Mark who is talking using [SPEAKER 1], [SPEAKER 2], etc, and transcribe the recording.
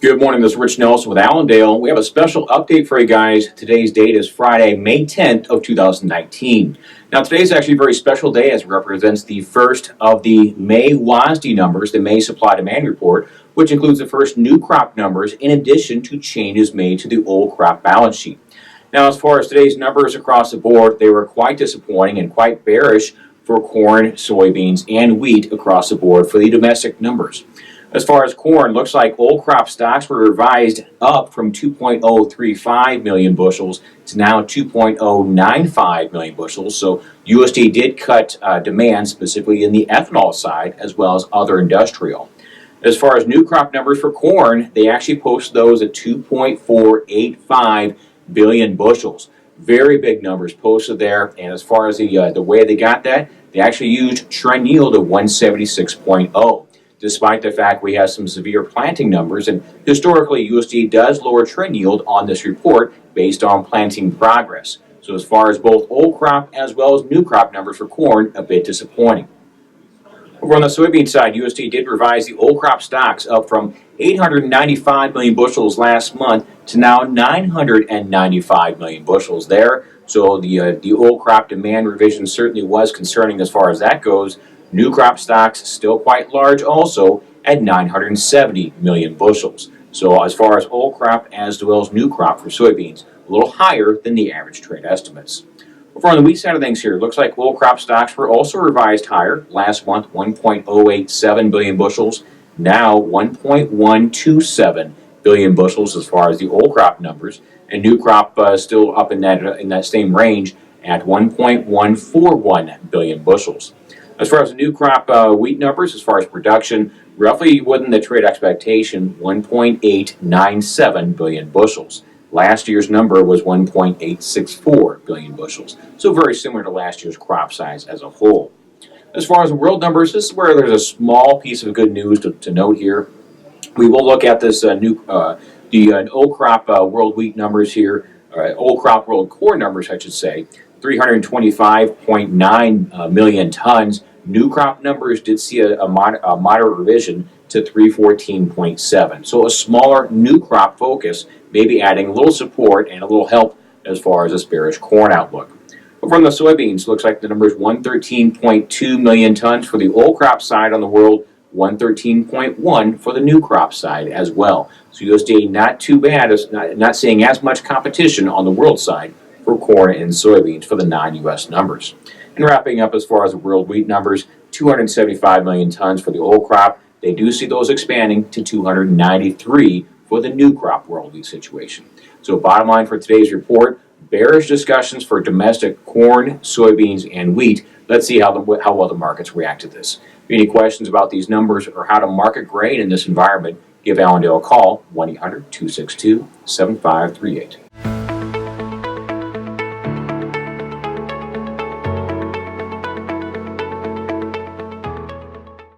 [SPEAKER 1] Good morning, this is Rich Nelson with Allendale. We have a special update for you guys. Today's date is Friday, May 10th of 2019. Now today is actually a very special day as it represents the first of the May WASDE numbers, the May Supply Demand Report, which includes the first new crop numbers in addition to changes made to the old crop balance sheet. Now as far as today's numbers across the board, they were quite disappointing and quite bearish for corn, soybeans, and wheat across the board for the domestic numbers. As far as corn, looks like old crop stocks were revised up from 2.035 million bushels to now 2.095 million bushels. So USDA did cut demand specifically in the ethanol side as well as other industrial. As far as new crop numbers for corn, they actually posted those at 2.485 billion bushels. Very big numbers posted there. And as far as the way they got that, they actually used trend yield of 176.0. Despite the fact we have some severe planting numbers, and historically USDA does lower trend yield on this report based on planting progress. So as far as both old crop as well as new crop numbers for corn, a bit disappointing. Over on the soybean side, USDA did revise the old crop stocks up from 895 million bushels last month to now 995 million bushels there. So the old crop demand revision certainly was concerning as far as that goes. New crop stocks still quite large also at 970 million bushels. So as far as old crop as well as new crop for soybeans, a little higher than the average trade estimates. Over on the wheat side of things here, it looks like old crop stocks were also revised higher. Last month, 1.087 billion bushels, now 1.127 billion bushels as far as the old crop numbers. And new crop still up in that same range at 1.141 billion bushels. As far as the new crop wheat numbers, as far as production, roughly within the trade expectation, 1.897 billion bushels. Last year's number was 1.864 billion bushels, so very similar to last year's crop size as a whole. As far as the world numbers, this is where there's a small piece of good news to note here. We will look at this old crop world wheat numbers here, old crop world corn numbers, I should say. 325.9 million tons. New crop numbers did see a moderate revision to 314.7. So a smaller new crop focus, maybe adding a little support and a little help as far as this bearish corn outlook. Over on the soybeans, looks like the number is 113.2 million tons for the old crop side on the world, 113.1 for the new crop side as well. So USDA not too bad, not seeing as much competition on the world side for corn and soybeans for the non-U.S. numbers. And wrapping up as far as the world wheat numbers, 275 million tons for the old crop. They do see those expanding to 293 for the new crop world wheat situation. So bottom line for today's report, bearish discussions for domestic corn, soybeans, and wheat. Let's see how well the markets react to this. If you have any questions about these numbers or how to market grain in this environment, give Allendale a call, 1-800-262-7538.